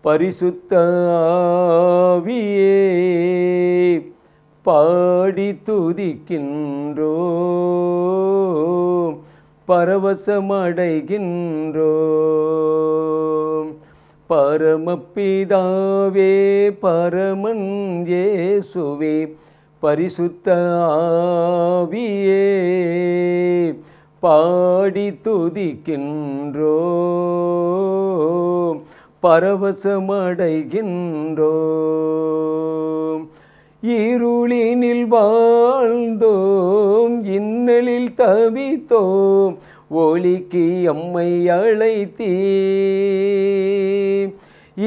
பரிசுத்த ஆவியே பாடி துதிக்கின்றோம், பரவசமடைகின்றோம். பரமபிதாவே பரமன் இயேசுவே பரிசுத்த ஆவியே பாடி துதிக்கின்றோம், பரவசமடைகின்றோம். இருளினில் வாழ்ந்தோம், இன்னலில் தவித்தோம், ஒளிக்கு எம்மை அழைத்தீர்.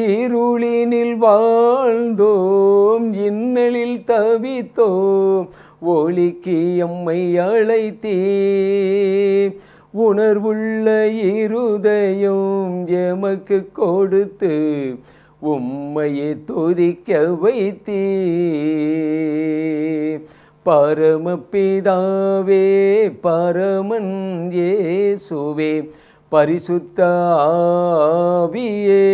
இருளினில் வாழ்ந்தோம், இன்னலில் தவித்தோம், ஒளிக்கு எம்மை அழைத்தீர். உணர்வுள்ள இருதயம் எமக்கு கொடுத்து உம்மையை துதிக்க வைத்தீர். பரமபிதாவே பரமன் இயேசுவே பரிசுத்த ஆவியே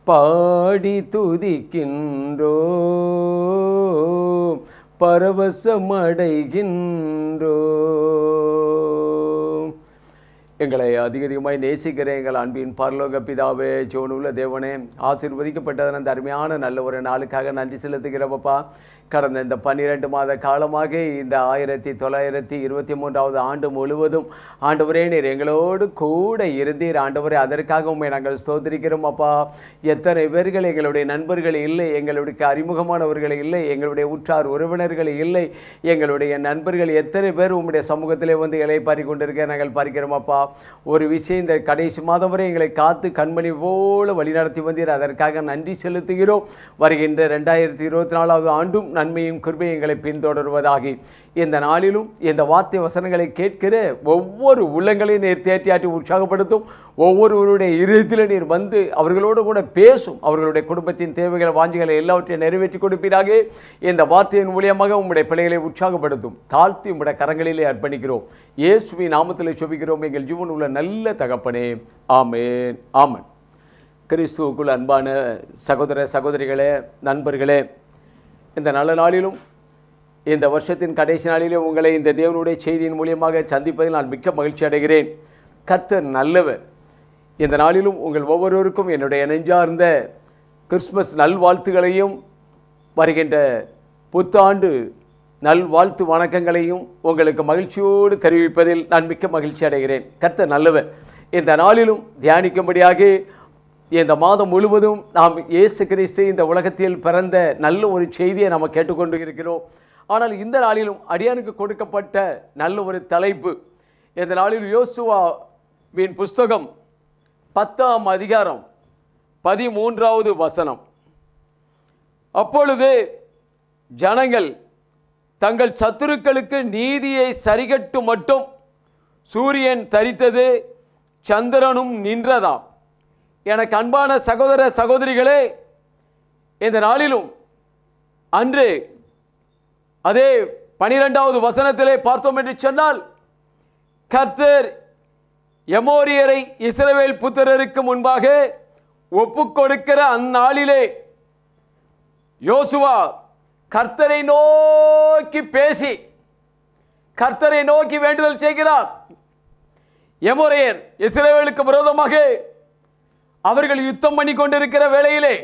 பாடி துதிக்கின்றோம், பரவசமடைகின்றோம். எங்களை அதிகமாய் நேசிக்கிற எங்கள் அன்பின் பரலோக பிதாவே, ஜீவனுள்ள தேவனே, ஆசீர்வதிக்கப்பட்டதன் அந்த அருமையான நல்ல ஒரு நாளுக்காக நன்றி செலுத்துகிறப்பா. கடந்த இந்த 12 மாத காலமாக இந்த 1923 ஆண்டு முழுவதும் ஆண்டவரே நீர் எங்களோடு கூட இருந்தீர். ஆண்டவரே, அதற்காக உண்மை நாங்கள் ஸ்தோத்திரிக்கிறோம் அப்பா. எத்தனை பேர்கள் எங்களுடைய நண்பர்கள் இல்லை, எங்களுடைய அறிமுகமானவர்கள் இல்லை, எங்களுடைய உற்றார் உறவினர்கள் இல்லை, எங்களுடைய நண்பர்கள் எத்தனை பேர் உம்முடைய சமூகத்திலே வந்து இலை பாரி கொண்டிருக்க நாங்கள் பார்க்கிறோம் அப்பா. ஒரு விஷயம், இந்த கடைசி மாதம் வரை எங்களை காத்து கண்மணி போல வழிநடத்தி வந்தீர், அதற்காக நன்றி செலுத்துகிறோம். வருகின்ற 2024 ஆண்டும் நன்மையும் கிருபையும் எங்களை பின்தொடர்வதாகி இந்த நாளிலும் இந்த வார்த்தை வசனங்களை கேட்கிற ஒவ்வொரு உள்ளங்களையும் நீர் தேற்றியாற்றி உற்சாகப்படுத்தும். ஒவ்வொருவருடைய இருதயத்தில் நீர் வந்து அவர்களோடு கூட பேசும். அவர்களுடைய குடும்பத்தின் தேவைகள் வாஞ்சிகளை எல்லாவற்றையும் நிறைவேற்றி கொடுப்பீராக. இந்த வார்த்தையின் மூலியமாக உம்முடைய பிள்ளைகளை உற்சாகப்படுத்தும். தாழ்த்தி உம்முடைய கரங்களிலே அர்ப்பணிக்கிறோம். இயேசுவின் நாமத்திலே ஜெபிக்கிறோம் எங்கள் ஜீவன் உள்ள நல்ல தகப்பனே, ஆமென் ஆமென். கிறிஸ்துவுக்குள் அன்பான சகோதர சகோதரிகளே, நண்பர்களே, இந்த நல்ல நாளிலும் இந்த வருஷத்தின் கடைசி நாளிலும் உங்களை இந்த தேவனுடைய செய்தியின் மூலியமாக சந்திப்பதில் நான் மிக்க மகிழ்ச்சி அடைகிறேன். கர்த்தர் நல்லவர். இந்த நாளிலும் உங்கள் ஒவ்வொருவருக்கும் என்னுடைய நெஞ்சார்ந்த கிறிஸ்மஸ் நல்வாழ்த்துகளையும் வருகின்ற புத்தாண்டு நல்வாழ்த்து வணக்கங்களையும் உங்களுக்கு மகிழ்ச்சியோடு தெரிவிப்பதில் நான் மிக்க மகிழ்ச்சி அடைகிறேன். கர்த்தர் நல்லவர். இந்த நாளிலும் தியானிக்கும்படியாக இந்த மாதம் முழுவதும் நாம் இயேசு கிறிஸ்து இந்த உலகத்தில் பிறந்த நல்ல ஒரு செய்தியை நாம் கேட்டுக்கொண்டு இருக்கிறோம். ஆனால் இந்த நாளிலும் அடியானுக்கு கொடுக்கப்பட்ட நல்ல ஒரு தலைப்பு. இந்த நாளில் யோசுவாவின் புஸ்தகம் 10ஆம் அதிகாரம் 13வது வசனம். அப்பொழுது ஜனங்கள் தங்கள் சத்துருக்களுக்கு நீதியை சரிகட்டு மட்டும் சூரியன் தரித்தது, சந்திரனும் நின்றதாம். எனக்கு அன்பான சகோதர சகோதரிகளே, இந்த நாளிலும் அன்று அதே 12வது வசனத்திலே பார்த்தோம் என்று சொன்னால், கர்த்தர் எமோரியரை இஸ்ரவேல் புத்திரருக்கு முன்பாக ஒப்புக்கொடுக்கிற அந்நாளிலே யோசுவா கர்த்தரை நோக்கி பேசி கர்த்தரை நோக்கி வேண்டுதல் செய்கிறார். எமோரியர் இஸ்ரவேலுக்கு விரோதமாக அவர்கள் யுத்தம் பண்ணி கொண்டிருக்கிற வேளையிலே,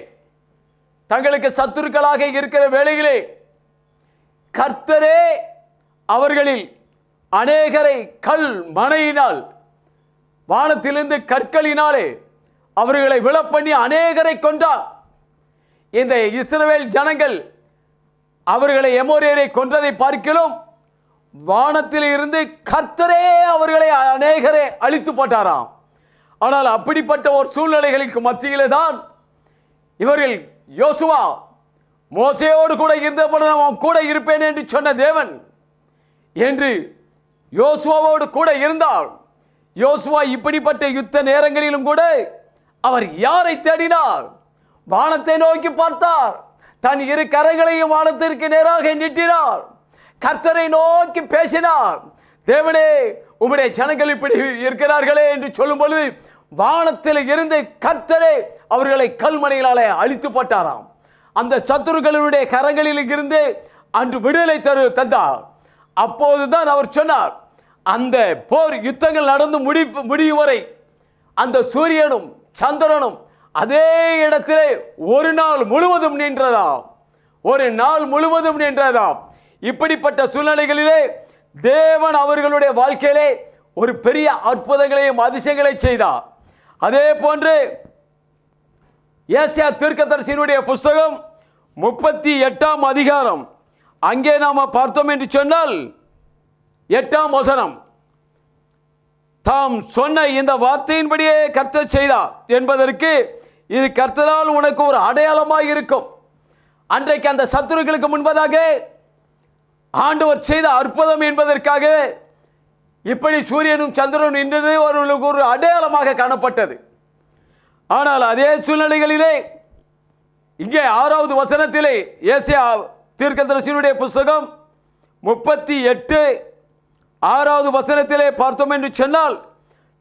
தங்களுக்கு சத்துருக்களாக இருக்கிற வேளையிலே, கர்த்தரே அவர்களில் அநேகரை கல் மணையினால், வானத்திலிருந்து கற்களினாலே அவர்களை விழப்பண்ணி அநேகரை கொன்றார். இந்த இஸ்ரவேல் ஜனங்கள் அவர்களை எமோரியரை கொன்றதை பார்க்கிறோம். வானத்தில் இருந்து கர்த்தரே அவர்களை அநேகரை அழித்து போட்டாராம். ஆனால் அப்படிப்பட்ட ஒரு சூழ்நிலைகளுக்கு மத்தியிலே தான் இவர்கள் யோசுவா மோசேயோடு கூட இருந்தபோது நான் கூட இருப்பேன் என்று சொன்ன தேவன் என்று யோசுவாவோடு கூட இருந்தார். யோசுவா இப்படிப்பட்ட யுத்த நேரங்களிலும் கூட அவர் யாரை தேடினார்? வானத்தை நோக்கி பார்த்தார். தன் இரு கரங்களையும் வானத்திற்கு நேராக நீட்டினார். கர்த்தரை நோக்கி பேசினார். தேவனே, உம்முடைய ஜனங்கள் இப்படி இருக்கிறார்களே என்று சொல்லும் பொழுது வானத்தில் இருந்து கர்த்தரே அவர்களை கல்மனைகளாலே அழித்து போட்டாராம். அந்த சத்துருக்களுடைய கரங்களில் இருந்து அன்று விடுதலை தந்தார். அப்போதுதான் அவர் சொன்னார், அந்த போர் யுத்தங்கள் நடந்து முடியும் வரை அந்த சூரியனும் சந்திரனும் அதே இடத்திலே ஒரு நாள் முழுவதும் நின்றதாம். ஒரு நாள் முழுவதும் நின்றதாம். இப்படிப்பட்ட சூழ்நிலைகளிலே தேவன் அவர்களுடைய வாழ்க்கையிலே ஒரு பெரிய அற்புதங்களையும் அதிசயங்களை செய்தார். அதே போன்று ஏசாயா தீர்க்கதரிசியினுடைய புஸ்தகம் 38ஆம் அதிகாரம் அங்கே நாம் பார்த்தோம் என்று சொன்னால் 8ஆம் வசனம், தாம் சொன்ன இந்த வார்த்தையின்படியே கர்த்தர் செய்தார் என்பதற்கு இது கர்த்தரால் உனக்கு ஒரு அடையாளமாக இருக்கும். அன்றைக்கு அந்த சத்துருக்களுக்கு முன்பதாக ஆண்டவர் செய்த அற்புதம் என்பதற்காக இப்படி சூரியனும் சந்திரனும் நின்றது அவர்களுக்கு ஒரு அடையாளமாக காணப்பட்டது. ஆனால் அதே சூழ்நிலைகளிலே இங்கே 6வது வசனத்திலே ஏசாயா தீர்க்கதரிசியினுடைய புஸ்தகம் 38 6வது வசனத்திலே பார்த்தோம் என்று சொன்னால்,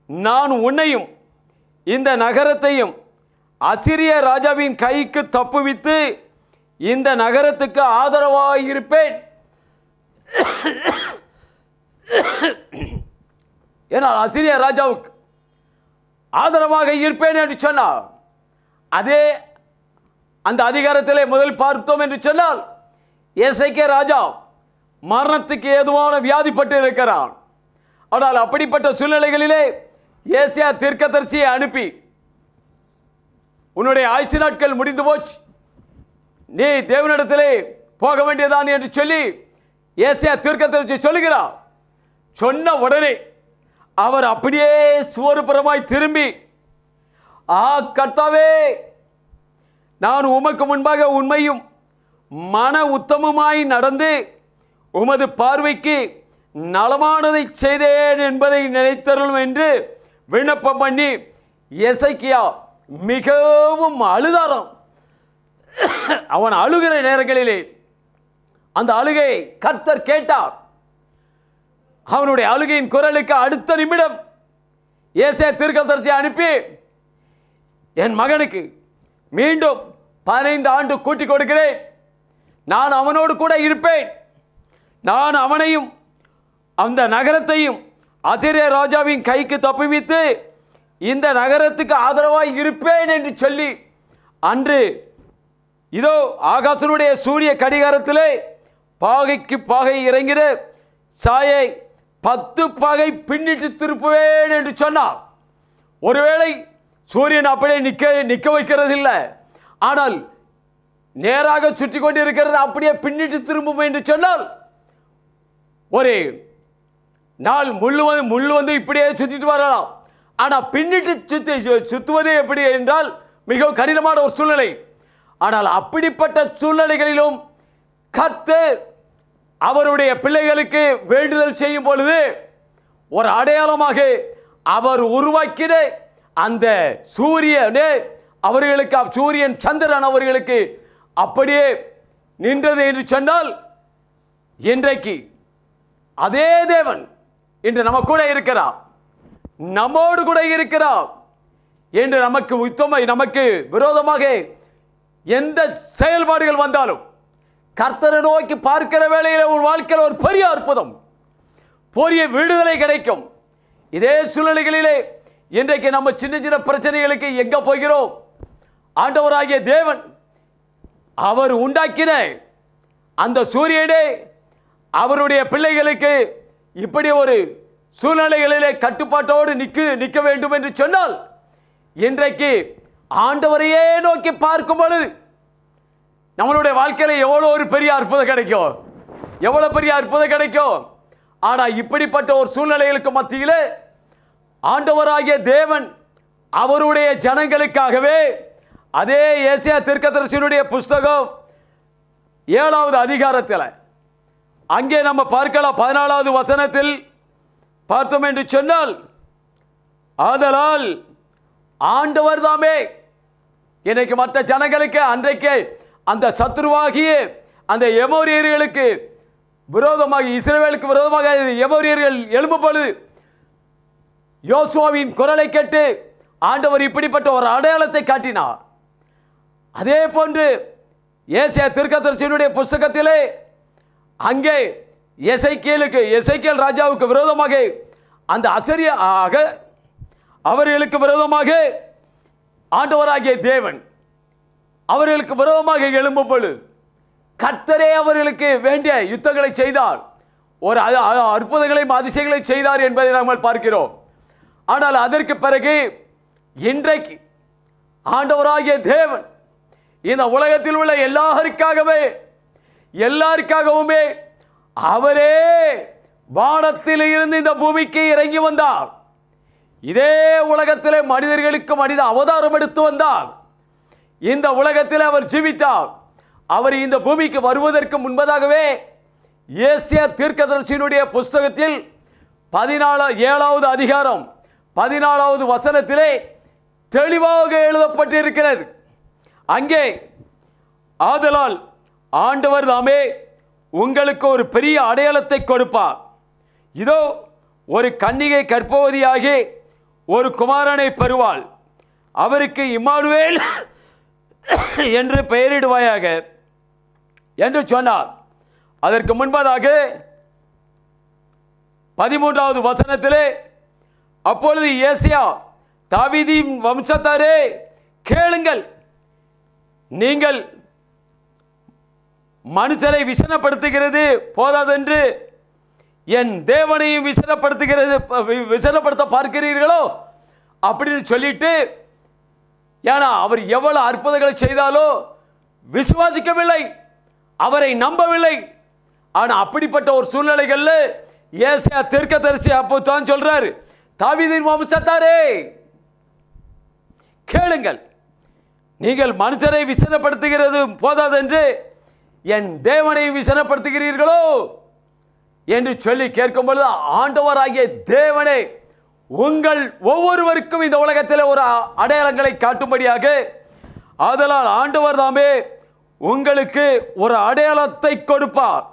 நான் உன்னையும் இந்த நகரத்தையும் அசிரிய ராஜாவின் கைக்கு தப்புவித்து இந்த நகரத்துக்கு ஆதரவாக இருப்பேன். ஏனால் அசிரிய ராஜாவுக்கு ஆதரவாக இருப்பேன் என்று சொன்னார். அதே அந்த அதிகாரத்திலே முதல் பார்த்தோம் என்று சொன்னால், எசேக்கியா ராஜா மரணத்துக்கு ஏதுவான வியாதிப்பட்டு இருக்கிறான். ஆனால் அப்படிப்பட்ட சூழ்நிலைகளிலே ஏசாயா தீர்க்கதரிசியை அனுப்பி, உன்னுடைய ஆயுசு நாட்கள் முடிந்து போச்சு, நீ தேவனிடத்திலே போக வேண்டியதான் என்று சொல்லி ஏசாயா தீர்க்கதரிசி சொல்லுகிறார். சொன்ன உடனே அவர் அப்படியே சுவருபுறமாய் திரும்பி, கர்த்தாவே, நான் உமக்கு முன்பாக உண்மையும் மன உத்தமமாய் நடந்து உமது பார்வைக்கு நலமானதை செய்தேன் என்பதை நினைத்தருளும் என்று விண்ணப்பம் பண்ணி எசேக்கியா மிகவும் அழுதாராம். அவன் அழுகிற நேரங்களிலே அந்த அழுகையை கர்த்தர் கேட்டார். அவனுடைய அழுகையின் குரலுக்கு அடுத்த நிமிடம் ஏசாயா தீர்க்கதரிசியை அனுப்பி, என் மகனுக்கு மீண்டும் 15 ஆண்டு கூட்டி கொடுக்கிறேன், நான் அவனோடு கூட இருப்பேன், நான் அவனையும் அந்த நகரத்தையும் அசிரிய ராஜாவின் கைக்கு தப்புவித்து இந்த நகரத்துக்கு ஆதரவாய் இருப்பேன் என்று சொல்லி, அன்று இதோ ஆகாசனுடைய சூரிய கடிகாரத்திலே பாகைக்கு பாகை இறங்கிற சாயை 10 பாகை பின்னிட்டு திருப்புவேன் என்று சொன்னார். ஒருவேளை சூரியன் அப்படியே நிற்க வைக்கிறது இல்லை, ஆனால் நேராக சுற்றி கொண்டு இருக்கிறது, அப்படியே பின்னிட்டு திரும்பும் என்று சொன்னால் ஒரு நாள் முள்ளு வந்து இப்படியே சுற்றிட்டு வரலாம். ஆனால் பின்னிட்டு சுற்றுவதே எப்படி என்றால் மிகவும் கடினமான ஒரு சூழ்நிலை. ஆனால் அப்படிப்பட்ட சூழ்நிலைகளிலும் கர்த்தர் அவருடைய பிள்ளைகளுக்கு வேண்டுதல் செய்யும் பொழுது ஒரு அடையாளமாக அவர் உருவாக்கின அந்த சூரியனே அவர்களுக்கு, சூரியன் சந்திரன் அவர்களுக்கு அப்படியே நின்றது என்று சொன்னால், இன்றைக்கு அதே தேவன் இன்று நம்ம கூட இருக்கிறார், நம்மோடு கூட இருக்கிறார் என்று நமக்கு விரோதமாக எந்த செயல்பாடுகள் வந்தாலும் கர்த்தரை நோக்கி பார்க்கிற வேளையில் உன் வாழ்க்கையில் ஒரு பெரிய அற்புதம், பெரிய விடுதலை கிடைக்கும். இதே சூழ்நிலைகளிலே இன்றைக்கு நம்ம சின்ன சின்ன பிரச்சனைகளுக்கு எங்க போகிறோம்? ஆண்டவராகிய தேவன் அவர் உண்டாக்கின அந்த சூரியனே அவருடைய பிள்ளைகளுக்கு இப்படி ஒரு சூழ்நிலைகளிலே கட்டுப்பாட்டோடு நிற்க வேண்டும் என்று சொன்னால், இன்றைக்கு ஆண்டவரையே நோக்கி பார்க்கும் பொழுது நம்மளுடைய வாழ்க்கையில் எவ்வளோ ஒரு பெரிய அற்புதம் கிடைக்கும், எவ்வளோ பெரிய அற்புதம் கிடைக்கும். ஆனால் இப்படிப்பட்ட ஒரு சூழ்நிலைகளுக்கு மத்தியில் ஆண்டவராகிய தேவன் அவருடைய ஜனங்களுக்காகவே அதே ஏசாயா தீர்க்கதரிசியினுடைய புஸ்தகம் 7வது அதிகாரத்தில் அங்கே நம்ம பார்க்கலாம் 14வது வசனத்தில் பார்த்தோம் என்று சொன்னால், ஆதலால் ஆண்டவர் தாமே இன்னைக்கு மற்ற ஜனங்களுக்கு அன்றைக்கு அந்த சத்ருவாகிய அந்த எமோரியர்களுக்கு விரோதமாக, இஸ்ரவேலுக்கு விரோதமாக எமோரியர்கள் எழும்பும் பொழுது யோசுவாவின் குரலை கேட்டு ஆண்டவர் இப்படிப்பட்ட ஒரு அடையாளத்தை காட்டினார். அதே போன்று ஏசாயா தீர்க்கதரிசியினுடைய புஸ்தகத்திலே அங்கே எசேக்கியேல் ராஜாவுக்கு விரோதமாக அந்த அவர்களுக்கு விரோதமாக ஆண்டவராகிய தேவன் அவர்களுக்கு விரோதமாக எழும்பும் பொழுது கர்த்தரே அவர்களுக்கு வேண்டிய யுத்தங்களை செய்தார், ஒரு அற்புதங்களையும் அதிசயங்களை செய்தார் என்பதை நாங்கள் பார்க்கிறோம். ஆனால் அதற்கு பிறகு இன்றைக்கு ஆண்டவராகிய தேவன் இந்த உலகத்தில் உள்ள எல்லாருக்காகவுமே அவரே வானத்தில் இருந்து இந்த பூமிக்கு இறங்கி வந்தார். இதே உலகத்திலே மனிதர்களுக்கு மனித அவதாரம் எடுத்து வந்தார். இந்த உலகத்தில் அவர் ஜீவித்தார். அவர் இந்த பூமிக்கு வருவதற்கு முன்பதாகவே ஏசாயா தீர்க்கதரிசியினுடைய புஸ்தகத்தில் 7வது அதிகாரம் 14வது வசனத்திலே தெளிவாக எழுதப்பட்டிருக்கிறது. அங்கே ஆதலால் ஆண்டவர் தாமே உங்களுக்கு ஒரு பெரிய அடையாளத்தை கொடுப்பார். இதோ ஒரு கன்னிகை கர்ப்பவதியாகி ஒரு குமாரனை பெறுவாள், அவருக்கு இம்மானுவேல் என்று பெயரிடுவாயாக என்று சொன்னார். அதற்கு முன்பதாக 13வது வசனத்திலே அப்பொழுது ஏசாயா தாவீதின் வம்சத்தாரே கேளுங்கள், நீங்கள் மனுஷரை விசனப்படுத்துகிறது போதாதென்று என் தேவனையும் விசனப்படுத்த பார்க்கிறீர்களோ அப்படின்னு சொல்லிட்டு, ஏன்னா அவர் எவ்வளவு அற்புதங்களை செய்தாலோ விசுவாசிக்கவில்லை, அவரை நம்பவில்லை. ஆனா அப்படிப்பட்ட ஒரு சூழ்நிலைகள்ல ஏசாயா தீர்க்கதரிசி அப்போ தான் சொல்றாரு, தாவீதின் வம்சத்தாரே கேளுங்கள், நீங்கள் மனுஷரை விசனப்படுத்துகிறது போதாதென்று என் தேவனை விசனப்படுத்துகிறீர்களோ என்று சொல்லி கேட்கும் பொழுது, ஆண்டவராகிய தேவனே உங்கள் ஒவ்வொருவருக்கும் இந்த உலகத்தில் ஒரு அடையாளங்களை காட்டும்படியாக, ஆதலால் ஆண்டவர் தாமே உங்களுக்கு ஒரு அடையாளத்தை கொடுப்பார்.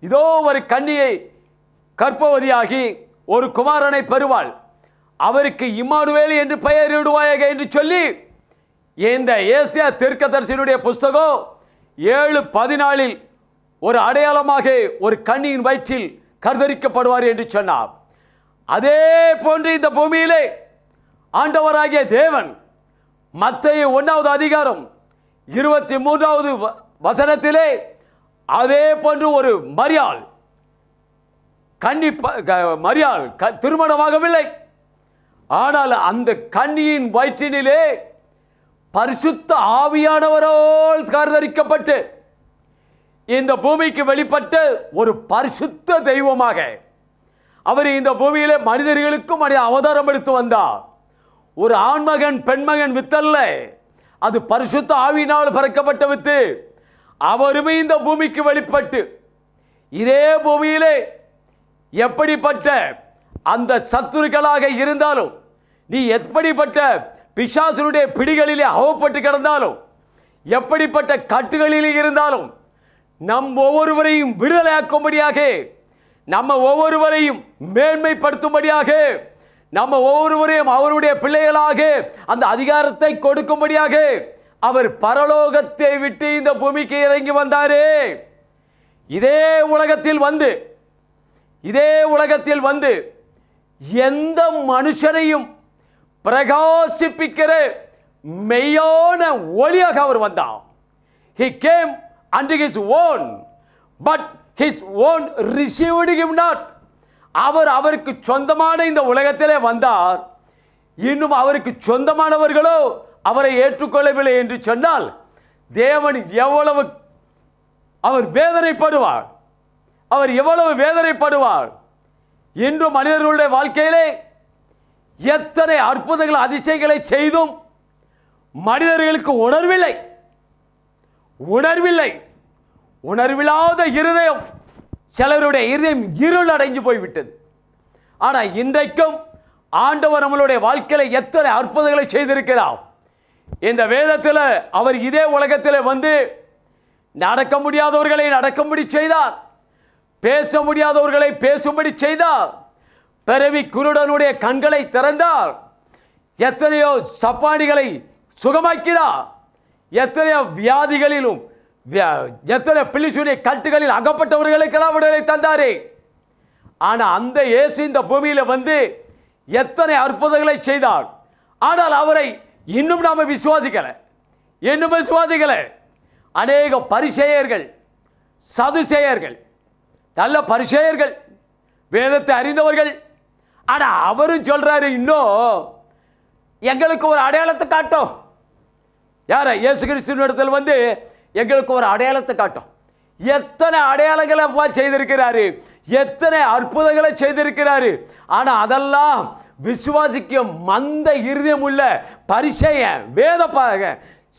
இதோ ஒரு கன்னியை கர்ப்பவதியாகி ஒரு குமாரனை பெறுவாள், அவருக்கு இம்மானுவேல் என்று பெயரிடுவாயாக என்று சொல்லி இந்த ஏசாயா தீர்க்கதரிசியினுடைய புஸ்தகம் 7:14 ஒரு அடையாளமாக ஒரு கன்னியின் வயிற்றில் கருதரிக்கப்படுவார் என்று சொன்னார். அதே போன்று இந்த பூமியிலே ஆண்டவராகிய தேவன் மத்தேயு 1வது அதிகாரம் 23வது வசனத்திலே அதே போன்று ஒரு மரியாள் திருமணமாகவில்லை, ஆனால் அந்த கன்னியின் வயிற்றினிலே பரிசுத்த ஆவியானவரால் கருதரிக்கப்பட்டு இந்த பூமிக்கு வெளிப்பட்ட ஒரு பரிசுத்த தெய்வமாக அவர் இந்த பூமியிலே மனிதர்களுக்கும் அவதாரம் எடுத்து வந்தார். ஒரு ஆண்மகன் பெண்மகன் வித்தல்ல, அது பரிசுத்த ஆவியினால் பிறக்கப்பட்ட வித்து. அவருமே இந்த பூமிக்கு வெளிப்பட்டு இதே பூமியிலே எப்படிப்பட்ட அந்த சத்துருக்களாக இருந்தாலும், நீ எப்படிப்பட்ட பிசாசுடைய பிடிகளிலே அகப்பட்டு கிடந்தாலும், எப்படிப்பட்ட கட்டுகளிலே இருந்தாலும், நம் ஒவ்வொருவரையும் விடுதலையாக்கும்படியாக, நம்ம ஒவ்வொருவரையும் மேன்மைப்படுத்தும்படியாக, நம்ம ஒவ்வொருவரையும் அவருடைய பிள்ளைகளாக அந்த அதிகாரத்தை கொடுக்கும்படியாக அவர் பரலோகத்தை விட்டு இந்த பூமிக்கு இறங்கி வந்தாரே. இதே உலகத்தில் வந்து எந்த மனுஷனையும் பிரகாசிப்பிக்கிற மெய்யான ஒளியாக அவர் வந்தார். He came unto his own, but his own received him not. அவருக்கு சொந்தமான இந்த உலகத்திலே வந்தார், இன்னும் அவருக்கு சொந்தமானவர்களோ அவரை ஏற்றுக்கொள்ளவில்லை என்று சொன்னால் தேவன் எவ்வளவு வேதனைப்படுவார். இன்றும் மனிதர்களுடைய வாழ்க்கையிலே எத்தனை அற்புதங்கள் அதிசயங்களை செய்தும் மனிதர்களுக்கு உணர்வில்லாத இருதயம், சிலருடைய இருதயம் இருள் அடைஞ்சு போய்விட்டது. ஆனால் இன்றைக்கும் ஆண்டவர் நம்மளுடைய வாழ்க்கையில எத்தனை அற்புதங்களை செய்திருக்கிறார். இந்த வேதத்தில் அவர் இதே உலகத்தில் வந்து நடக்க முடியாதவர்களை நடக்கும்படி செய்தார், பேச முடியாதவர்களை பேசும்படி செய்தார், பிறவி குருடனுடைய கண்களை திறந்தார், எத்தனையோ சப்பானிகளை சுகமாக்கினார். எத்தனையோ வியாதிகளிலும் எத்தனை பிள்ளைசூரிய கட்டுகளில் அகப்பட்டவர்களுக்கெல்லாம் விடுதலை தந்தாரே. ஆனால் அந்த இயேசு இந்த பூமியில் வந்து எத்தனை அற்புதங்களை செய்தார். ஆனால் அவரை இன்னும் நாம விசுவாசிக்கலை. அநேக பரிசேயர்கள், சதுசேயர்கள், நல்ல பரிசேயர்கள், வேதத்தை அறிந்தவர்கள். ஆனால் அவரும் சொல்றாரு, இன்னும் எங்களுக்கு ஒரு அடையாளத்தை காட்டும். யார? இயேசு கிறிஸ்துவின் இடத்துல வந்து எங்களுக்கு ஒரு அடையாளத்தை காட்டும். எத்தனை அடையாளங்களை செய்திருக்கிறாரு, எத்தனை அற்புதங்களை செய்திருக்கிறாரு. ஆனா அதெல்லாம் விசுவாசிக்கும் மந்த இருதயம் உள்ள பரிசேயன், வேத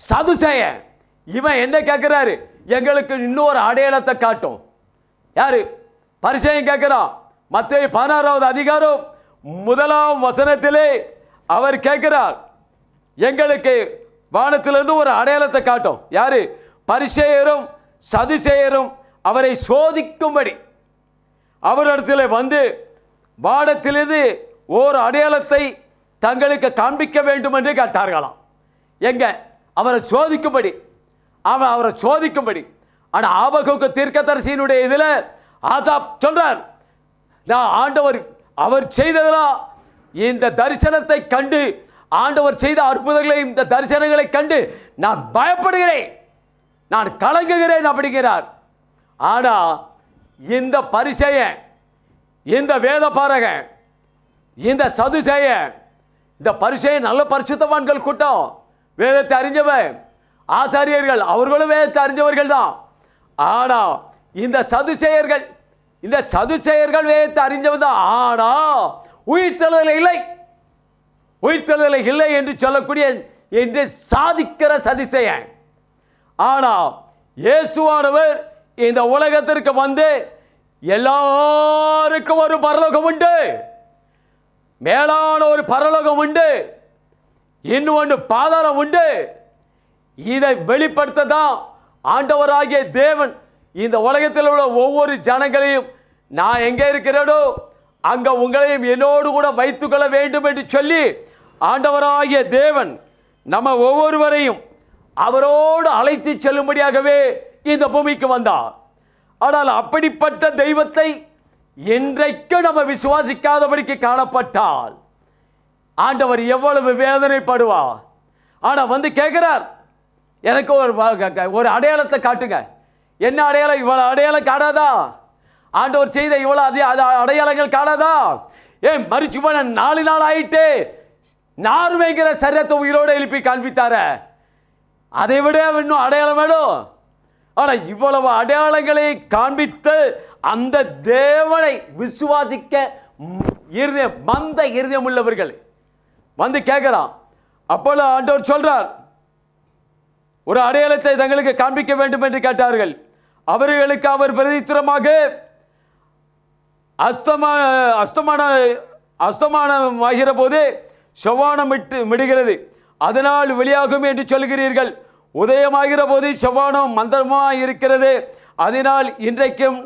சதுசேயன், இவன் என்ன கேட்கிறாரு? எங்களுக்கு இன்னொரு அடையாளத்தை காட்டும். யாரு? பரிசேயன் கேட்கிறான். மத்தேயு 16வது அதிகாரம் 1ஆம் வசனத்திலே அவர் கேட்கிறார், எங்களுக்கு வானத்திலிருந்து ஒரு அடையாளத்தை காட்டும். யாரு? பரிசேயரும் சதுசேயரும் அவரை சோதிக்கும்படி அவரிடத்தில் வந்து வானத்திலிருந்து ஒரு அடையாளத்தை தங்களுக்கு காண்பிக்க வேண்டும் என்று கேட்டார்களாம். எங்க? அவரை சோதிக்கும்படி. அவரை சோதிக்கும்படி. ஆனால் ஆபகுக்கு தீர்க்கதரிசியினுடைய இதில் ஆசாப் சொல்றார், நான் ஆண்டவர் அவர் செய்ததெல்லாம் இந்த தரிசனத்தை கண்டு, ஆண்டவர் செய்த அற்புதங்களை, இந்த தரிசனங்களை கண்டு நான் பயப்படுகிறேன், நான் கலங்குகிறேன் அப்படிங்கிறார். ஆனா இந்த பரிசேயன், இந்த வேத பாரகன், இந்த சதுசேயன், இந்த பரிசேயன் நல்ல பரிசுத்தவான்கள் கூட்டம், வேதத்தை அறிஞ்சவன், ஆசாரியர்கள், அவர்களும் வேதத்தை அறிஞ்சவர்கள் தான். ஆனா இந்த சதுசேயர்கள் வேதத்தை அறிஞ்சவன் தான். ஆனா உயிர்த்தெழுதலை இல்லை என்று சொல்லக்கூடிய என்று சாதிக்கிற சதுசேயன். ஆனா இயேசுவானவர் இந்த உலகத்திற்கு வந்து எல்லாருக்கும் ஒரு பரலோகம் உண்டு, மேலான ஒரு பரலோகம் உண்டு, இன்னொன்று பாதாளம் உண்டு. இதை வெளிப்படுத்த தான் ஆண்டவராகிய தேவன் இந்த உலகத்தில் உள்ள ஒவ்வொரு ஜனங்களையும், நான் எங்கே இருக்கிறேனோ அங்க உங்களையும் என்னோடு கூட வைத்துக்கொள்ள வேண்டும் என்று சொல்லி ஆண்டவராகிய தேவன் நம்ம ஒவ்வொருவரையும் அவரோடு அழைத்து செல்லும்படியாகவே இந்த பூமிக்கு வந்தார். ஆனால் அப்படிப்பட்ட தெய்வத்தை என்றைக்கு நம்ம விசுவாசிக்காதபடிக்கு காணப்பட்டால் ஆண்டவர் எவ்வளவு வேதனைப்படுவார். ஆனா வந்து கேட்கிறார், எனக்கு ஒரு அடையாளத்தை காட்டுங்க. என்ன அடையாளம்? இவ்வளவு அடையாளம் காணாதா? ஆண்டவர் செய்த இவ்வளவு அடையாளங்கள் காணாதா? ஏன் மரிச்சு போன 4 நாள் ஆயிட்டு நார்மைங்கிற சரீரத்தை உயிரோடு எழுப்பி காண்பித்தார, அதை விட இன்னும் அடையாளம் வேணும். ஆனா இவ்வளவு அடையாளங்களை காண்பித்து அந்த தேவனை விசுவாசிக்க மந்த இருதயம் உள்ளவர்கள் வந்து கேட்கிறான். அப்பொழுது ஆண்டவர் சொல்றார், ஒரு அடையாளத்தை தங்களுக்கு காண்பிக்க வேண்டும் என்று கேட்டார்கள். அவர்களுக்கு அவர் பிரதித்திரமாக அஸ்தமானமாகிற போது செவ்வானம் மிடுகிறது, அதனால் வெளியாகும் என்று சொல்கிறீர்கள். உதயமாகிற போது செவ்வானம் மந்தமாக இருக்கிறது, அதனால் இன்றைக்கும்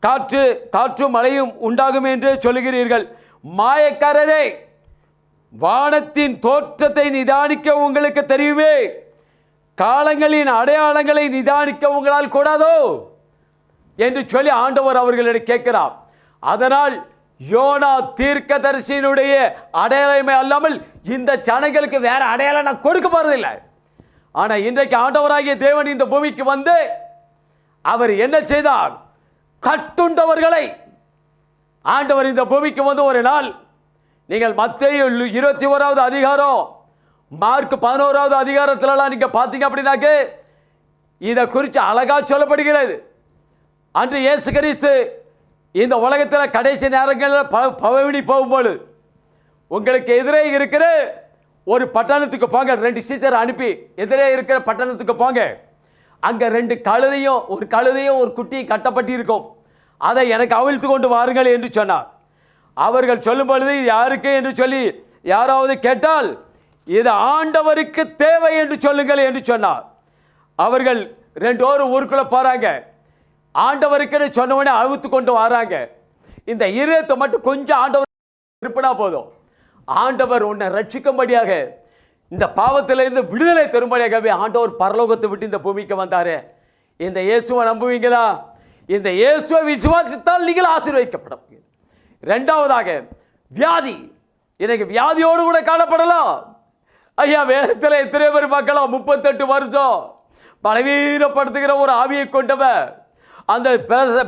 காற்றும் மழையும் உண்டாகும் என்று சொல்கிறீர்கள். மாயக்காரரே, வானத்தின் தோற்றத்தை நிதானிக்க உங்களுக்கு தெரியுமே, காலங்களின் அடையாளங்களை நிதானிக்க உங்களால் கூடாதோ என்று சொல்லி ஆண்டவர் அவர்களிடம் கேட்கிறார். அதனால் யோனா தீர்க்கதரிசியினுடைய அடையாளமே அல்லாமல் இந்த ஜனங்களுக்கு வேற அடையாளம் நான் கொடுக்க போறதில்லை. ஆனா இன்றைக்கு ஆண்டவராகிய தேவன் இந்த பூமிக்கு வந்து அவர் என்ன செய்தார்? கட்டுண்டவர்களை ஆண்டவர் இந்த பூமிக்கு வந்து ஒரு நாள், நீங்கள் மத்தேயு 21வது அதிகாரம், மார்க் 11வது அதிகாரத்திலலாம் நீங்க பார்த்தீங்க அப்படின்னாக்க இதை குறித்து அழகா சொல்லப்படுகிறது. அன்று இயேசு கிறிஸ்து இந்த உலகத்தில் கடைசி நேரங்களில் பவனி போகும்போது உங்களுக்கு எதிரே இருக்கிற ஒரு பட்டணத்துக்கு போங்க, 2 சீசரை அனுப்பி எதிரே இருக்கிற பட்டணத்துக்கு போங்க, அங்க 2 கழுதையும் ஒரு குட்டியும் கட்டப்பட்டு இருக்கும், அதை எனக்கு அவிழ்த்து கொண்டு வாருங்கள் என்று சொன்னார். அவர்கள் சொல்லும் பொழுது யாருக்கு என்று சொல்லி யாராவது கேட்டால் இது ஆண்டவருக்கு தேவை என்று சொல்லுங்கள் என்று சொன்னார். அவர்கள் 2 ஊருக்குள்ள போறாங்க, ஆண்டவருக்கு சொன்னவனே அழுத்து கொண்டு வராங்க. இந்த இருதயத்தை மட்டும் கொஞ்சம் ஆண்டவர் இருப்பினா போதும், ஆண்டவர் உன்னை ரட்சிக்கும்படியாக, இந்த பாவத்திலிருந்து விடுதலை தரும்படியாகவே ஆண்டவர் பரலோகத்தை விட்டு இந்த பூமிக்கு வந்தாரு. இந்த இயேசுவை நம்புவீங்களா? இந்த இயேசுவை விசுவாசித்தால் நீங்கள் ஆசீர்வதிக்கப்படும். இரண்டாவதாக, வியாதி. எனக்கு வியாதியோடு கூட காணப்படலாம். ஐயா, வேதத்தில் எத்தனை பேர் பார்க்கலாம், 38 வருஷம் பலவீனப்படுத்துகிற ஒரு ஆவியை கொண்டவர் அந்த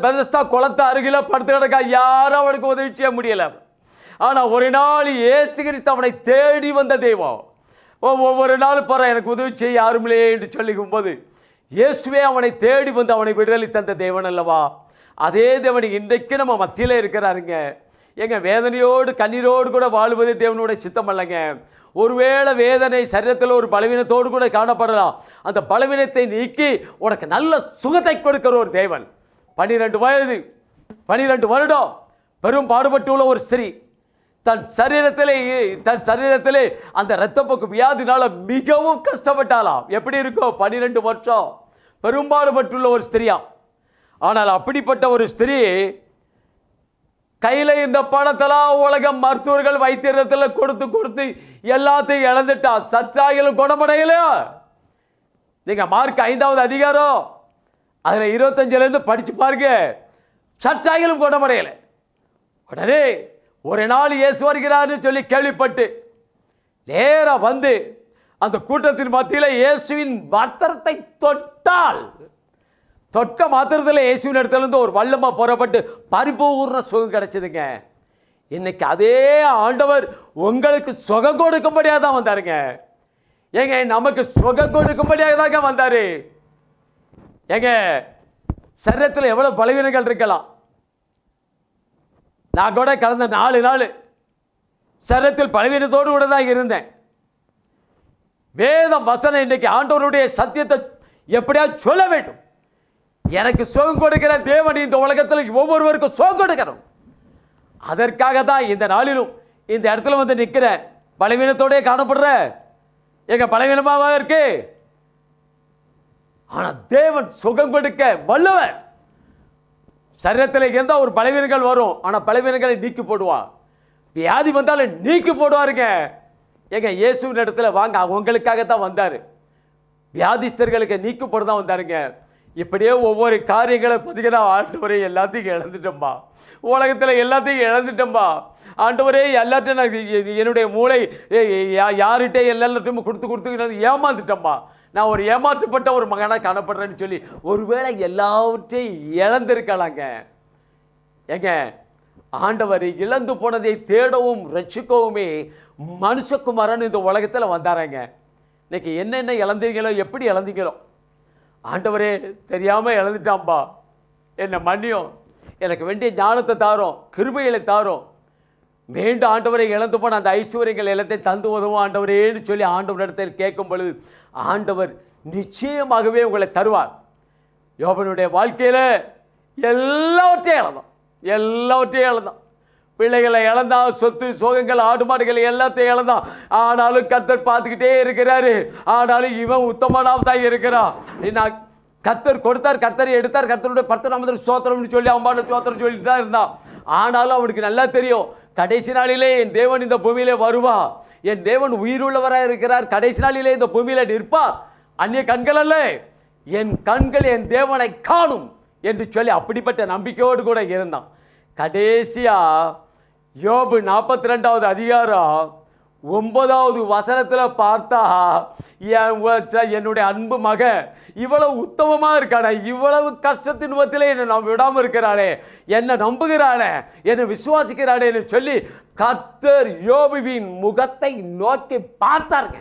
பெதஸ்தா குளத்து அருகில படுத்து கிடக்க, யாரும் அவனுக்கு உதவி செய்ய முடியல. ஆனா ஒரு நாள் இயேசு கிறிஸ்து அவனை தேடி வந்த தெய்வம். ஒவ்வொரு நாள் போற, எனக்கு உதவி செய்ய யாருமில்லையே என்று சொல்லிக்கும் போது இயேசுவே அவனை தேடி வந்து அவனை விடுதலை தந்த தேவன் அல்லவா? அதே தேவன் இன்றைக்கு நம்ம மத்தியில இருக்கிறாருங்க. எங்க வேதனையோடு கண்ணீரோடு கூட வாழ்வதே தேவனுடைய சித்தம் அல்லங்க. ஒருவேளை வேதனை சரீரத்தில் ஒரு பலவீனத்தோடு கூட காணப்படலாம். அந்த பலவீனத்தை நீக்கி உனக்கு நல்ல சுகத்தை கொடுக்கிற ஒரு தேவன். 12 வயது 12 வருடம் பெரும் பாடுபட்டுள்ள ஒரு ஸ்திரீ தன் சரீரத்திலே அந்த இரத்தப்போக்கு வியாதினால மிகவும் கஷ்டப்பட்டாலாம். எப்படி இருக்கும்? 12 வருஷம் பெரும்பாடுபட்டுள்ள ஒரு ஸ்திரியா. ஆனால் அப்படிப்பட்ட ஒரு ஸ்திரீ கையில் இந்த பணத்தெல்லாம் உலகம் மருத்துவர்கள் வைத்தியத்தில் கொடுத்து எல்லாத்தையும் இழந்துட்டா. சற்றாயிலும் குணமடையலையா? நீங்க மார்க் 5வது அதிகாரம் அதுல 25லேருந்து படிச்சு பாருங்க. சற்றாயிலும் குணமடையலை. உடனே ஒரு நாள் இயேசு வருகிறார்னு சொல்லி கேள்விப்பட்டு நேரா வந்து அந்த கூட்டத்தின் மத்தியில் இயேசுவின் வஸ்திரத்தை தொட்டால், தொட்ட மாத்திரத்தில் இயேசுவின் இடத்துல இருந்து ஒரு வல்லமா புறப்பட்டு பரிபூர்ண சுகம் கிடைச்சதுங்க. இன்னைக்கு அதே ஆண்டவர் உங்களுக்கு சுகம் கொடுக்கும்படியாக தான் வந்தாருங்க. ஏங்க, நமக்கு சுகம் கொடுக்கும்படியாக தாங்க வந்தாரு. ஏங்க, சரீரத்தில் எவ்வளவு பலவீனங்கள் இருக்கலாம். நான் கூட கடந்த 4 நாள் சரீரத்தில் பலவீனத்தோடு கூட தான் இருந்தேன். வேத வசனம் இன்னைக்கு ஆண்டவருடைய சத்தியத்தை எப்படியா சொல்ல வேண்டும். எனக்கு சுகம் கொடுக்கிற தேவன் இந்த உலகத்தில் ஒவ்வொருவருக்கும் சுகம் கொடுக்கணும். அதற்காக தான் இந்த நாளிலும் இந்த இடத்துல வந்து நிற்கிற பலவீனத்தோட காணப்படுற எங்க பலவீனமாக இருக்கு. ஆனா தேவன் சுகம் கொடுக்க வல்லவர். சரீரத்தில் எந்த ஒரு பலவீனங்கள் வரும், ஆனா பலவீனங்களை நீக்கி போடுவார். வியாதி வந்தாலும் நீக்கி போடுவாருங்க. எங்க இயேசுவின் இடத்துல வாங்க, அவங்களுக்காக தான் வந்தாரு. வியாதிஸ்தர்களுக்கு நீக்கி போட தான் வந்தாருங்க. இப்படியே ஒவ்வொரு காரியங்களை பார்த்தீங்கன்னா, ஆண்டவரே எல்லாத்தையும் இழந்துட்டோம்பா, உலகத்தில் எல்லாத்தையும் இழந்துட்டோம்பா, ஆண்டவரே எல்லாத்தையும் நான் என்னுடைய மூளை யார்கிட்ட எல்லாத்தையும் கொடுத்து ஏமாந்துட்டோம்பா, நான் ஒரு ஏமாற்றப்பட்ட ஒரு மகனாக காணப்படுறேன்னு சொல்லி ஒருவேளை எல்லாவற்றையும் இழந்திருக்கலாங்க. ஏங்க, ஆண்டவர் இழந்து போனதை தேடவும் ரட்சிக்கவுமே மனுஷகுமாரன் இந்த உலகத்தில் வந்தாராங்க. இன்னைக்கு என்னென்ன இழந்தீங்களோ, எப்படி இழந்தீங்களோ, ஆண்டவரே தெரியாமல் இழந்துட்டாம்பா, என்னை மன்னியும், எனக்கு வேண்டிய ஞானத்தை தாரோம், கிருபைகளை தாரோம், மீண்டும் ஆண்டவரை இழந்து போன அந்த ஐஸ்வர்யங்கள் எல்லாத்தையும் தந்து உதவும் ஆண்டவரேன்னு சொல்லி ஆண்டவரிடத்தில் கேட்கும் பொழுது ஆண்டவர் நிச்சயமாகவே உங்களை தருவார். யோபனுடைய வாழ்க்கையில் எல்லாவற்றையும் இழந்தான். பிள்ளைகளை இழந்தான், சொத்து சோகங்கள் ஆடு மாடுகளை எல்லாத்தையும் இழந்தான். ஆனாலும் கர்த்தர் பார்த்துக்கிட்டே இருக்கிறாரு. ஆனாலும் இவன் உத்தமனாக தான் இருக்கிறான். நான் கர்த்தர் கொடுத்தார், கர்த்தரை எடுத்தார், கர்த்தருடைய பர்த்தநாமத்தில் சோத்திரம்னு சொல்லி அவன் பாட்டு சோத்திரம் சொல்லிட்டு தான் இருந்தான். ஆனாலும் அவனுக்கு நல்லா தெரியும், கடைசி நாளிலே என் தேவன் இந்த பூமியிலே வருவா, என் தேவன் உயிருள்ளவராக இருக்கிறார், கடைசி நாளிலே இந்த பூமியில நிற்பார், அந்நிய கண்கள் அல்ல, என் கண்கள் என் தேவனை காணும் என்று சொல்லி அப்படிப்பட்ட நம்பிக்கையோடு கூட இருந்தான். கடைசியா யோபு 42வது அதிகாரம் 9வது வசனத்தில் பார்த்தா, என்னுடைய அன்பு மக இவ்வளவு உத்தமமா இருக்கானே, இவ்வளவு கஷ்டத்தின் மத்தியிலே என்னை நான் விடாம இருக்கிறானே, என்னை நம்புகிறானே, என்னை விசுவாசிக்கிறானே என்று சொல்லி கர்த்தர் யோபுவின் முகத்தை நோக்கி பார்த்தாருங்க.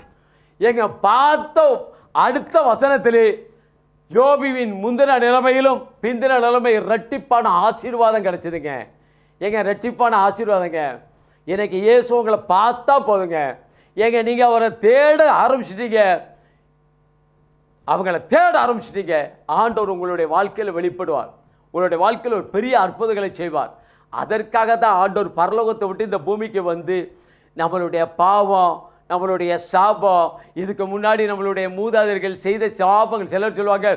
எங்க பார்த்த அடுத்த வசனத்திலே யோபுவின் முந்தின நிலைமையிலும் பிந்தின நிலைமை இரட்டிப்பான ஆசீர்வாதம் கிடைச்சதுங்க. எங்க இரட்டிப்பான ஆசீர்வாதங்க. எனக்கு இயேசு உங்களை பார்த்தா போதுங்க. ஏங்க, நீங்க அவரை தேட ஆரம்பிச்சிட்டீங்க, அவங்கள தேட ஆரம்பிச்சிட்டீங்க, ஆண்டவர் உங்களுடைய வாழ்க்கையில் வெளிப்படுவார், உங்களுடைய வாழ்க்கையில் ஒரு பெரிய அற்புதங்களை செய்வார். அதற்காக தான் ஆண்டவர் பரலோகத்தை விட்டு இந்த பூமிக்கு வந்து நம்மளுடைய பாவம், நம்மளுடைய சாபம், இதுக்கு முன்னாடி நம்மளுடைய மூதாதையர்கள் செய்த சாபங்கள், சிலர் சொல்லுவாங்க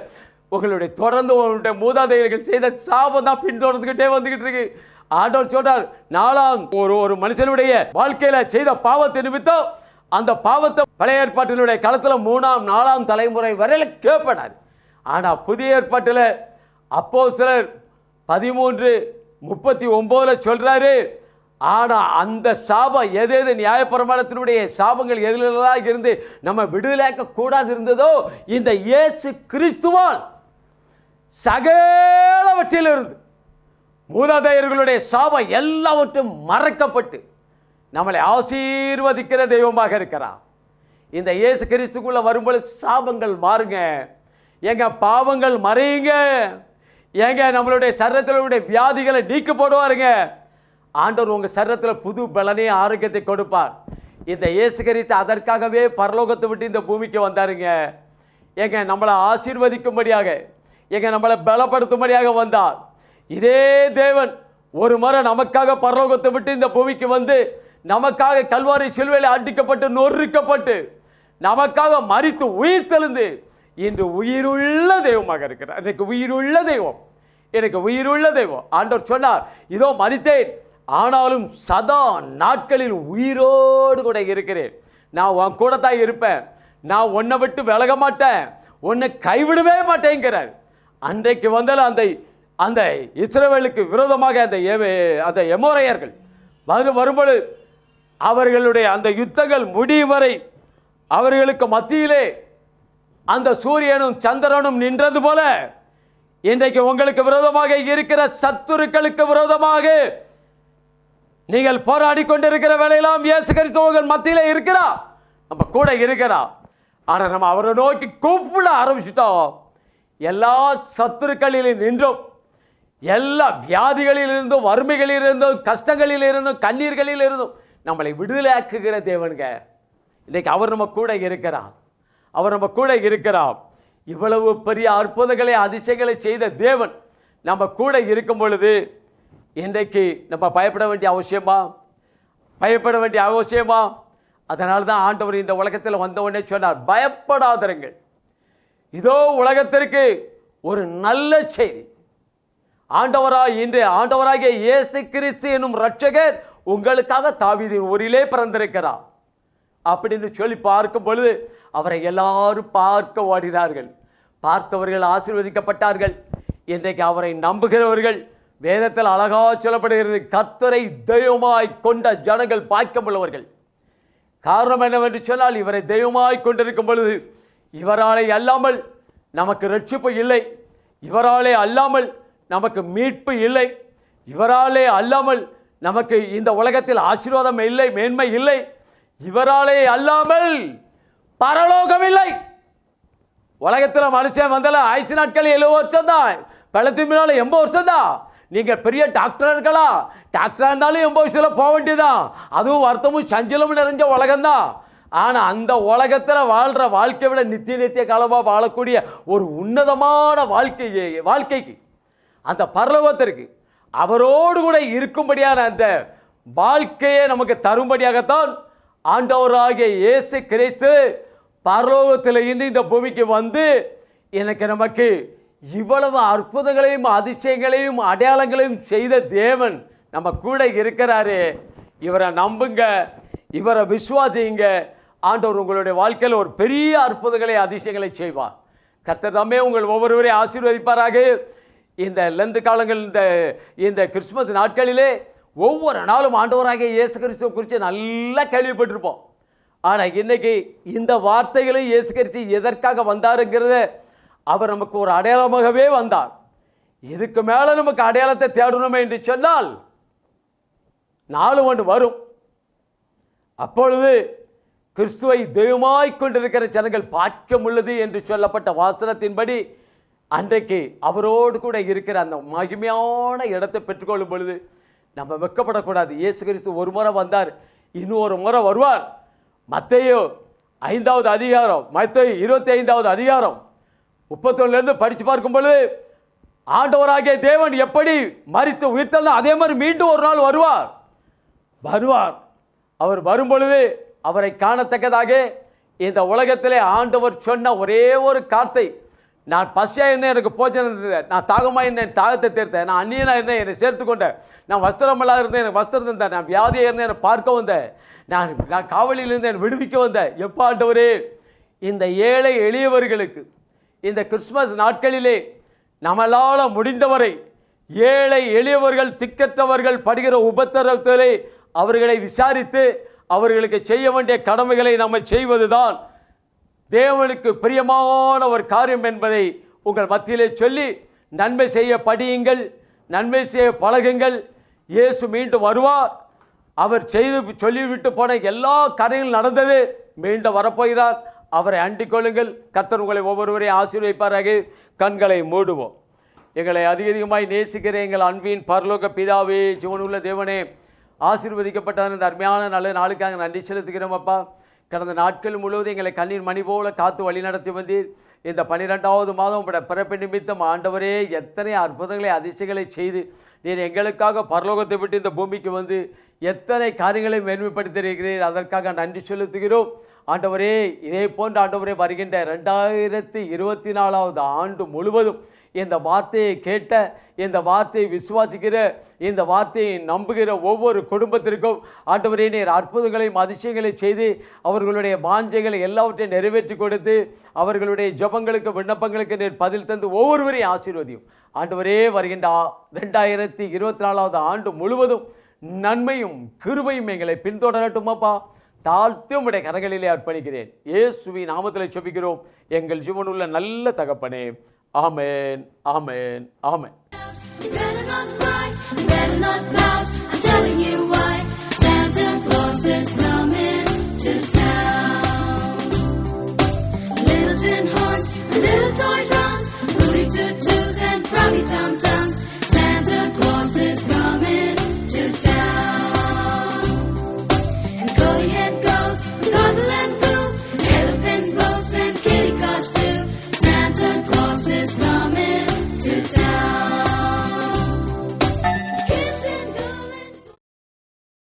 உங்களுடைய தொடர்ந்து உங்களுடைய மூதாதையர்கள் செய்த சாபம் தான் பின்தொடர்ந்துக்கிட்டே வந்துக்கிட்டு இருக்கு. ஆண்டவர் சொல்றார், நாலாம் ஒரு மனுஷனுடைய வாழ்க்கையில செய்த பாவத்தை நிமித்தம் அந்த பாவத்தை பழைய ஏற்பாட்டினுடைய காலத்துல 3ஆம் 4ஆம் தலைமுறை வரையில கேட்படார். ஆனா புதிய ஏற்பாட்டில் அப்போஸ்தலர் 13:39 சொல்றாரு, ஆனா அந்த சாபம் எது நியாயப்பிரமாணத்தினுடைய சாபங்கள் எதிலெல்லாம் இருந்து நம்ம விடுதலையாக்க கூடாது இருந்ததோ, இந்த இயேசு கிறிஸ்துவால் சகலவற்றிலிருந்து மூதாதையர்களுடைய சாபம் எல்லாவற்றும் மறைக்கப்பட்டு நம்மளை ஆசீர்வதிக்கிற தெய்வமாக இருக்கிறார். இந்த இயேசு கிறிஸ்துக்குள்ள வரும்பொழுது சாபங்கள் மாறுங்க, எங்க பாவங்கள் மறையுங்க, எங்க நம்மளுடைய சரீரத்திலுடைய வியாதிகளை நீக்கி போடுவாருங்க. ஆண்டவர் உங்க சரீரத்தில் புது பலனே ஆரோக்கியத்தை கொடுப்பார். இந்த இயேசு கிறிஸ்து அதற்காகவே பரலோகத்தை விட்டு இந்த பூமிக்கு வந்தாருங்க. எங்க நம்மளை ஆசீர்வதிக்கும்படியாக, எங்க நம்மளை பலப்படுத்தும்படியாக வந்தார். இதே தேவன் ஒரு முறை நமக்காக பரலோகத்தை விட்டு இந்த பூமிக்கு வந்து நமக்காக கல்வாரி சிலுவையில் அடிக்கப்பட்டு நொறுக்கப்பட்டு நமக்காக மரித்து உயிர் தெழுந்து இன்று உயிருள்ள தெய்வமாக இருக்கிறார். எனக்கு உயிருள்ள தெய்வம், எனக்கு உயிருள்ள தெய்வம். ஆண்டவர் சொன்னார், இதோ மரித்தேன், ஆனாலும் சதா நாட்களில் உயிரோடு கூட இருக்கிறேன். நான் உன் கூட தான் இருப்பேன், நான் உன்னை விட்டு விலக மாட்டேன், உன்னை கைவிடவே மாட்டேங்கிறார். அன்றைக்கு வந்தால் அந்த இஸ்ரவேலுக்கு விரோதமாக அந்த எமோரையர்கள் வரும்பொழுது அவர்களுடைய அந்த யுத்தங்கள் முடியும் வரை அவர்களுக்கு மத்தியிலே அந்த சூரியனும் சந்திரனும் நின்றது போல இன்றைக்கு உங்களுக்கு விரோதமாக இருக்கிற சத்துருக்களுக்கு விரோதமாக நீங்கள் போராடி கொண்டிருக்கிற வேளையெல்லாம் இயேசு கிறிஸ்து மத்தியிலே இருக்கிறார், நம்ம கூட இருக்கிறார். ஆனா நம்ம அவரை நோக்கி கூப்பிட ஆரம்பிச்சிட்டோம், எல்லா சத்துருக்களிலும் நின்றும், எல்லா வியாதிகளிலிருந்தும், வறுமைகளிலிருந்தும், கஷ்டங்களிலிருந்தும், கண்ணீர்களிலிருந்தும் நம்மளை விடுதலையாக்குகிற தேவனுங்க. இன்னைக்கு அவர் நம்ம கூட இருக்கிறார், அவர் நம்ம கூட இருக்கிறார். இவ்வளவு பெரிய அற்புதங்களை அதிசயங்களை செய்த தேவன் நம்ம கூட இருக்கும் பொழுது இன்றைக்கு நம்ம பயப்பட வேண்டிய அவசியமா? பயப்பட வேண்டிய அவசியமா? அதனால தான் ஆண்டவர் இந்த உலகத்தில் வந்த உடனே சொன்னார், பயப்படாதீர்கள், இதோ உலகத்திற்கு ஒரு நல்ல செய்தி, ஆண்டவராகிய இயேசு கிறிஸ்து என்னும் இரட்சகர் உங்களுக்காக தாவீதின் ஊரிலே பிறந்திருக்கிறார் அப்படின்னு சொல்லி பார்க்கும் பொழுது அவரை எல்லாரும் பார்க்க ஓடினார்கள். பார்த்தவர்கள் ஆசீர்வதிக்கப்பட்டார்கள். இன்றைக்கு அவரை நம்புகிறவர்கள், வேதத்தில் அழகா சொல்லப்படுகிறது, கர்த்தரை தெய்வமாய் கொண்ட ஜனங்கள் பாக்கியமுள்ளவர்கள். காரணம் என்னவென்று சொன்னால், இவரை தெய்வமாய் கொண்டிருக்கும் பொழுது இவராலே அல்லாமல் நமக்கு ரட்சிப்பு இல்லை, இவராலே அல்லாமல் நமக்கு மீட்பு இல்லை, இவராலே அல்லாமல் நமக்கு இந்த உலகத்தில் ஆசீர்வாதம் இல்லை, மேன்மை இல்லை, இவராலே அல்லாமல் பரலோகம் இல்லை. உலகத்தில் மனுஷன் வந்தால ஆயிடுச்சு நாட்கள் 70 வருஷம் தான், பழத்தின் முன்னால 80 வருஷம் தான். நீங்க பெரிய டாக்டரா இருக்கலாம், டாக்டரா இருந்தாலும் 80 வயசுல போக வேண்டியதான். அதுவும் வருத்தமும் சஞ்சலமும் நிறைஞ்ச உலகம்தான். ஆனா அந்த உலகத்துல வாழ்ற வாழ்க்கையை விட நித்திய காலமா வாழக்கூடிய ஒரு உன்னதமான வாழ்க்கைக்கு, அந்த பரலோகத்திற்கு அவரோடு கூட இருக்கும்படியான அந்த வாழ்க்கையை நமக்கு தரும்படியாகத்தான் ஆண்டவராகிய இயேசு கிறிஸ்து பரலோகத்திலிருந்து இந்த பூமிக்கு வந்து எனக்கு நமக்கு இவ்வளவு அற்புதங்களையும் அதிசயங்களையும் அடையாளங்களையும் செய்த தேவன் நம்ம கூட இருக்கிறாரு. இவரை நம்புங்க, இவரை விசுவாசிங்க. ஆண்டவர் உங்களுடைய வாழ்க்கையில் ஒரு பெரிய அற்புதங்களை அதிசயங்களை செய்வார். கர்த்தர் தாமே உங்கள் ஒவ்வொருவரையும் ஆசீர்வதிப்பாராக. இந்த லெந்து காலங்கள், இந்த கிறிஸ்துமஸ் நாட்களிலே ஒவ்வொரு நாளும் ஆண்டவராகிய இயேசு கிறிஸ்துவை குறித்து நல்லா கேள்விப்பட்டிருப்போம். ஆனால் இன்னைக்கு இந்த வார்த்தைகளை இயேசு கிறிஸ்து எதற்காக வந்தாருங்கிறத அவர் நமக்கு ஒரு அடையாளமாகவே வந்தார். இதுக்கு மேலே நமக்கு அடையாளத்தை தேடணுமே என்று சொன்னால் நாலு ஒன்று வரும். அப்பொழுது கிறிஸ்துவை தெய்வமாய் கொண்டிருக்கிற ஜனங்கள் பாக்கியம் உள்ளது என்று சொல்லப்பட்ட வாசனத்தின்படி அன்றைக்கு அவரோடு கூட இருக்கிற அந்த மகிமையான இடத்தை பெற்றுக்கொள்ளும் பொழுது நம்ம வெட்கப்படக்கூடாது. இயேசு கிறிஸ்து ஒரு முறை வந்தார், இன்னொரு முறை வருவார். மத்தேயு 5வது அதிகாரம், மத்தேயு 25வது அதிகாரம் 31 படித்து பார்க்கும் பொழுது ஆண்டவராகிய தேவன் எப்படி மரித்து உயிர்த்தெழுந்தார் அதே மாதிரி மீண்டும் ஒரு நாள் வருவார். அவர் வரும்பொழுது அவரை காணத்தக்கதாக இந்த உலகத்திலே ஆண்டவர் சொன்ன ஒரே ஒரு காத்தை நான் பசியாக இருந்தேன், எனக்கு போஜனம் இருந்தது. நான் தாகமாக இருந்தேன், தாகத்தை தீர்த்தேன். நான் அந்நியனாக இருந்தேன், என்னை சேர்த்து கொண்டேன். நான் வஸ்திரமெல்லாம் இருந்தேன், எனக்கு வஸ்திரம் தந்தேன். நான் வியாதியாக இருந்தேன், என்னை பார்க்க வந்தேன். நான் காவலில் இருந்தேன், என்னை விடுவிக்க வந்தேன். எப்போ ஆண்டவரே, இந்த ஏழை எளியவர்களுக்கு இந்த கிறிஸ்துமஸ் நாட்களிலே நம்மளால் முடிந்தவரை ஏழை எளியவர்கள் திக்கற்றவர்கள் படுகிற உபத்திரவத்திலே அவர்களை விசாரித்து அவர்களுக்கு செய்ய வேண்டிய கடமைகளை நம்ம செய்வதுதான் தேவனுக்கு பிரியமான ஒரு காரியம் என்பதை உங்கள் மத்தியிலே சொல்லி நன்மை செய்ய படியுங்கள், நன்மை செய்ய பழகுங்கள். இயேசு மீண்டும் வருவார். அவர் செய்து சொல்லிவிட்டு போன எல்லா காரியங்களும் நடந்தது, மீண்டும் வரப்போகிறார். அவரை அண்டிக் கொள்ளுங்கள். கர்த்தர் உங்களை ஒவ்வொருவரையும் ஆசீர்வதிப்பாராக. கண்களை மூடுவோம். எங்களை அதிகமாய் நேசிக்கிற எங்கள் அன்பின் பரலோக பிதாவே, ஜீவனுள்ள தேவனே, ஆசீர்வதிக்கப்பட்ட இந்த அருமையான நல்ல நாளுக்காக நன்றி செலுத்துகிறோம் அப்பா. கடந்த நாட்கள் முழுவதும் எங்களை கண்ணீர் மணி போல காத்து வழி நடத்தி வந்தீர். இந்த 12வது மாதம் உங்களுடைய பிறப்பு நிமித்தம் ஆண்டவரே எத்தனை அற்புதங்களை அதிசயங்களை செய்து நீர் எங்களுக்காக பரலோகத்தை விட்டு இந்த பூமிக்கு வந்து எத்தனை காரியங்களை மேன்மைப்படுத்தியிருக்கிறீர். அதற்காக நன்றி செலுத்துகிறோம் ஆண்டவரே. இதே போன்ற ஆண்டவரே வருகின்ற 2024வது ஆண்டு முழுவதும் இந்த வார்த்தையை கேட்ட, இந்த வார்த்தையை விசுவாசிக்கிற, இந்த வார்த்தையை நம்புகிற ஒவ்வொரு குடும்பத்திற்கும் ஆண்டவரே நீர் அற்புதங்களையும் அதிசயங்களை செய்து அவர்களுடைய வாஞ்சைகளை எல்லாவற்றையும் நிறைவேற்றி கொடுத்து அவர்களுடைய ஜெபங்களுக்கு விண்ணப்பங்களுக்கு நீர் பதில் தந்து ஒவ்வொருவரையும் ஆசீர்வதியும் ஆண்டவரே. வருகின்ற 2024வது ஆண்டு முழுவதும் நன்மையும் கிருபையும் எங்களை பின்தொடரட்டுமாப்பா. தாழ்த்தி உம்முடைய கரங்களிலே அர்ப்பணிக்கிறேன். இயேசுவின் நாமத்தில் ஜெபிக்கிறோம் எங்கள் ஜீவனுள்ள நல்ல தகப்பனே. Amen, amen, amen. You better not cry, you better not pout. I'm telling you why. Santa Claus is coming to town. Little tin horns, little toy drums, Rudy toot-toots and Rowdy tum-tums. Santa Claus is coming to town. And Goaty Head goes, Goggle and Goo, elephants, boats and kitty cars too. Santa Claus is coming to town.